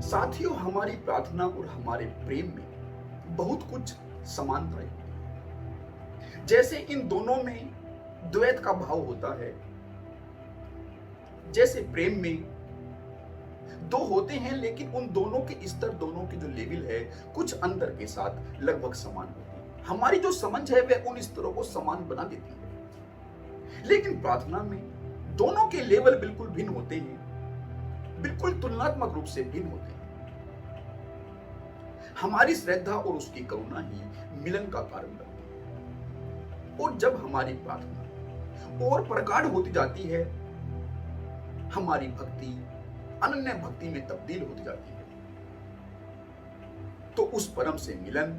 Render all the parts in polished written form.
साथियों, हमारी प्रार्थना और हमारे प्रेम में बहुत कुछ समानताएं होती हैं। जैसे इन दोनों में द्वैत का भाव होता है, जैसे प्रेम में दो होते हैं लेकिन उन दोनों के स्तर, दोनों के जो लेवल है, कुछ अंतर के साथ लगभग समान होती है। हमारी जो समझ है वह उन स्तरों को समान बना देती है, लेकिन प्रार्थना में दोनों के लेवल बिल्कुल भिन्न होते हैं, बिल्कुल तुलनात्मक रूप से भिन्न होते हैं। हमारी श्रद्धा और उसकी करुणा ही मिलन का कारण बनती है, और जब हमारी प्रार्थना और प्रगाढ़ होती जाती है, हमारी भक्ति अनन्य भक्ति में तब्दील होती जाती है, तो उस परम से मिलन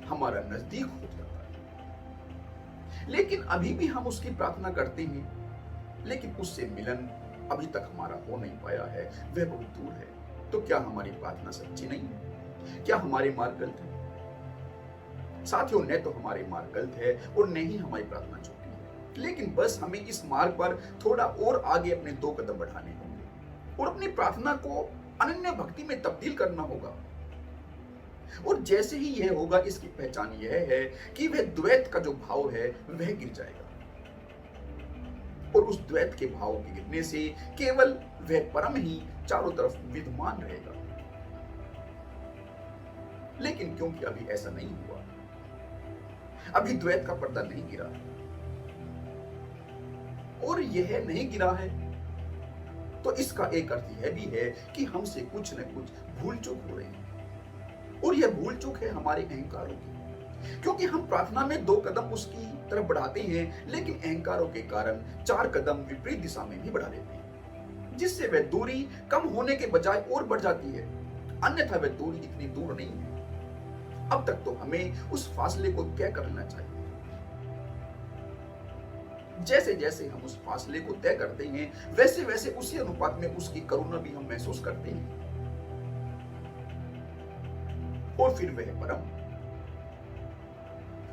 हमारा नजदीक हो जाता है। लेकिन अभी भी हम उसकी प्रार्थना करते हैं, लेकिन उससे मिलन अभी तक हमारा हो नहीं पाया है, वह बहुत दूर है। तो क्या हमारी प्रार्थना सच्ची नहीं है? क्या हमारे मार्ग गलत है? साथियों, न तो हमारे मार्ग गलत है और न ही हमारी प्रार्थना छोटी है, लेकिन बस हमें इस मार्ग पर थोड़ा और आगे अपने 2 कदम बढ़ाने होंगे और अपनी प्रार्थना को अनन्य भक्ति में तब्दील करना होगा। और जैसे ही यह होगा, इसकी पहचान यह है कि वह द्वैत का जो भाव है वह गिर जाएगा, और उस द्वैत के भाव के गिरने से केवल वह परम ही चारों तरफ विद्यमान रहेगा। लेकिन क्योंकि अभी ऐसा नहीं हुआ, अभी द्वैत का पर्दा नहीं गिरा है, और यह नहीं गिरा है, तो इसका एक अर्थ यह भी है कि हमसे कुछ न कुछ भूल चूक हो रही है, और यह भूल चूक है हमारे अहंकारों की। क्योंकि हम प्रार्थना में 2 कदम उसकी तरफ बढ़ाते हैं, लेकिन अहंकारों के कारण 4 कदम विपरीत दिशा में भी बढ़ा देते हैं, जिससे वह दूरी कम होने के बजाय और बढ़ जाती है। अन्यथा वह दूरी इतनी दूर नहीं है। अब तक तो हमें उस फासले को तय कर लेना चाहिए। जैसे जैसे हम उस फासले को तय करते हैं, वैसे वैसे उसी अनुपात में उसकी करुणा भी हम महसूस करते हैं, और फिर वह परम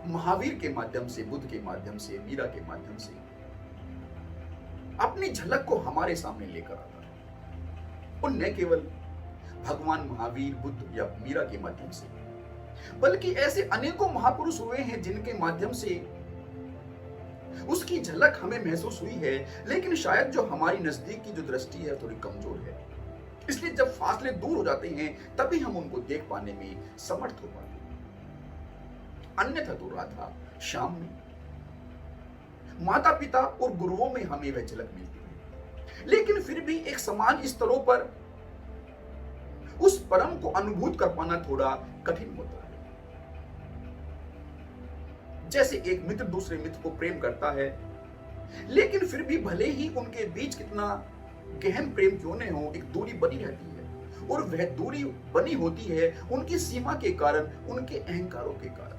महावीर के माध्यम से, बुद्ध के माध्यम से, मीरा के माध्यम से अपनी झलक को हमारे सामने लेकर आता है। और न केवल भगवान महावीर, बुद्ध या मीरा के माध्यम से, बल्कि ऐसे अनेकों महापुरुष हुए हैं जिनके माध्यम से उसकी झलक हमें महसूस हुई है, लेकिन शायद जो हमारी नजदीक की जो दृष्टि है थोड़ी कमजोर है। इसलिए जब फासले दूर हो जाते हैं, तभी हम उनको देख पाने में समर्थ हो पाते हैं। अन्यथा तो राधा श्याम में, माता पिता और गुरुओं में हमें वह झलक मिलती है, लेकिन फिर भी एक समान स्तरों पर उस परम को अनुभूत कर पाना थोड़ा कठिन होता है। जैसे एक मित्र दूसरे मित्र को प्रेम करता है, लेकिन फिर भी भले ही उनके बीच कितना गहन प्रेम क्यों न हो, एक दूरी बनी रहती है, और वह दूरी बनी होती है उनकी सीमा के कारण, उनके अहंकारों के कारण,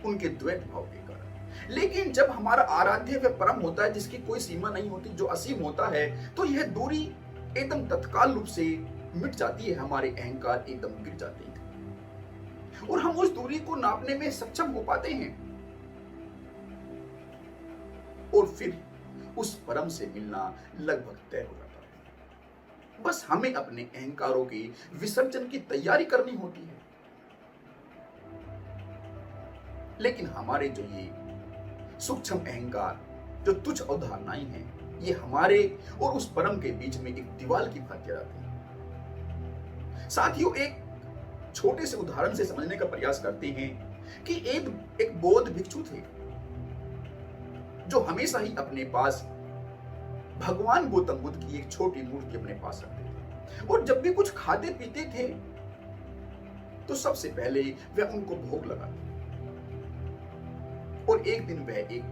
उनके द्वैत भाव के कारण। लेकिन जब हमारा आराध्य वह परम होता है जिसकी कोई सीमा नहीं होती, जो असीम होता है, तो यह दूरी एकदम तत्काल रूप से मिट जाती है, हमारे अहंकार एकदम गिर जाते हैं, और हम उस दूरी को नापने में सक्षम हो पाते हैं, और फिर उस परम से मिलना लगभग तय हो जाता है। बस हमें अपने अहंकारों के विसर्जन की तैयारी करनी होती है। लेकिन हमारे जो ये सूक्ष्म अहंकार, जो तुच्छ अवधारणाएं हैं, ये हमारे और उस परम के बीच में एक दीवार की भांति रहती है। साथियों, एक छोटे से उदाहरण से समझने का प्रयास करते हैं कि एक बौद्ध भिक्षु थे जो हमेशा ही अपने पास भगवान गौतम बुद्ध की एक छोटी मूर्ति अपने पास रखते थे, और जब भी कुछ खाते पीते थे तो सबसे पहले वह उनको भोग लगाते। और एक दिन वह एक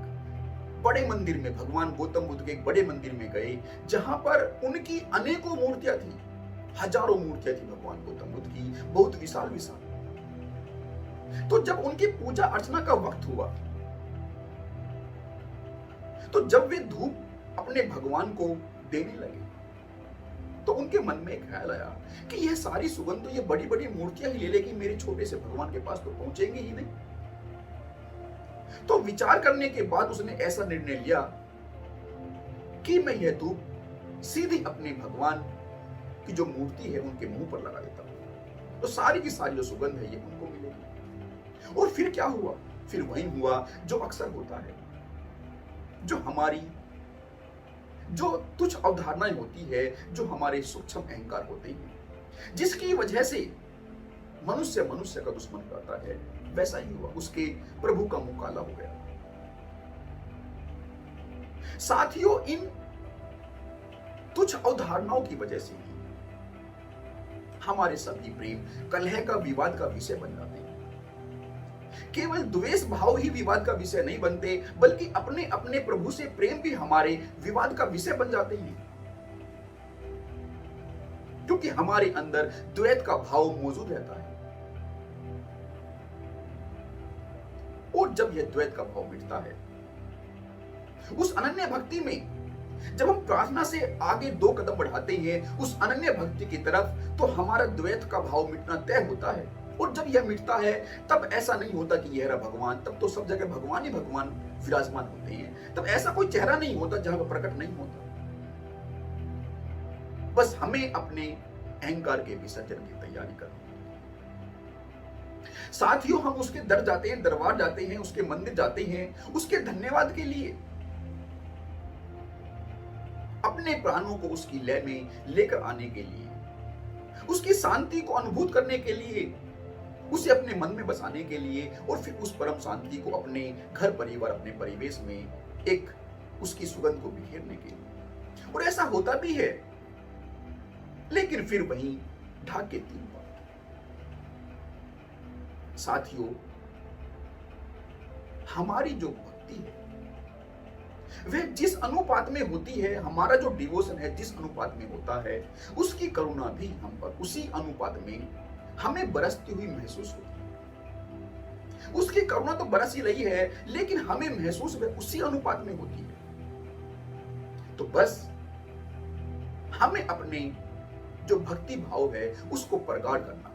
बड़े मंदिर में, भगवान गौतम बुद्ध के एक बड़े मंदिर में गए, जहां पर उनकी अनेकों मूर्तियां थी, हजारों मूर्तियां थी भगवान गौतम बुद्ध की, बहुत विशाल विशाल। तो जब उनकी पूजा अर्चना का वक्त हुआ, तो जब वे धूप अपने भगवान को देने लगे, तो उनके मन में एक ख्याल आया कि यह सारी सुगंध तो ये बड़ी बड़ी मूर्तियां ही ले लेगी, मेरे छोटे से भगवान के पास तो पहुंचेंगे ही नहीं। तो विचार करने के बाद उसने ऐसा निर्णय लिया कि मैं यह धूप सीधी अपने भगवान की जो मूर्ति है उनके मुंह पर लगा देता हूं, तो सारी की सारी जो सुगंध है ये उनको मिलेगी। और फिर क्या हुआ? फिर वही हुआ जो अक्सर होता है, जो हमारी जो तुच्छ अवधारणाएं होती है, जो हमारे सूक्ष्म अहंकार होते हैं, जिसकी वजह से मनुष्य मनुष्य का दुश्मन कहता है, वैसा ही हुआ, उसके प्रभु का मुंह काला हो गया। साथियों, इन तुच्छ अवधारणाओं की वजह से ही हमारे सभी प्रेम कलह का, विवाद का विषय बन जाते हैं। केवल द्वेष भाव ही विवाद का विषय नहीं बनते, बल्कि अपने अपने प्रभु से प्रेम भी हमारे विवाद का विषय बन जाते हैं, क्योंकि हमारे अंदर द्वैत का भाव मौजूद रहता है। और जब यह द्वैत का भाव मिटता है, उस अनन्य भक्ति में जब हम प्रार्थना से आगे 2 कदम बढ़ाते हैं उस अनन्य भक्ति की तरफ, तो हमारा द्वैत का भाव मिटना तय होता है। और जब यह मिटता है, तब ऐसा नहीं होता कि यह रहा भगवान, तब तो सब जगह भगवान ही भगवान विराजमान होते हैं। तब ऐसा कोई चेहरा नहीं होता जहां वह प्रकट नहीं होता। बस हमें अपने अहंकार के विसर्जन की तैयारी करनी है। साथियों, हम उसके दर जाते हैं, दरबार जाते हैं, उसके मंदिर जाते हैं, उसके धन्यवाद के लिए, अपने प्राणों को उसकी लय में लेकर आने के लिए, उसकी शांति को अनुभूत करने के लिए, उसे अपने मन में बसाने के लिए, और फिर उस परम शांति को अपने घर परिवार, अपने परिवेश में एक उसकी सुगंध को बिखेरने के लिए। और ऐसा होता भी है, लेकिन फिर वहीं ढाक के 3 बात। साथियों, हमारी जो भक्ति है वह जिस अनुपात में होती है, हमारा जो डिवोशन है जिस अनुपात में होता है, उसकी करुणा भी हम पर उसी अनुपात में हमें बरसती हुई महसूस होती है। उसकी करुणा तो बरस ही रही है, लेकिन हमें महसूस वह उसी अनुपात में होती है। तो बस हमें अपने जो भक्ति भाव है उसको प्रगाढ़ करना,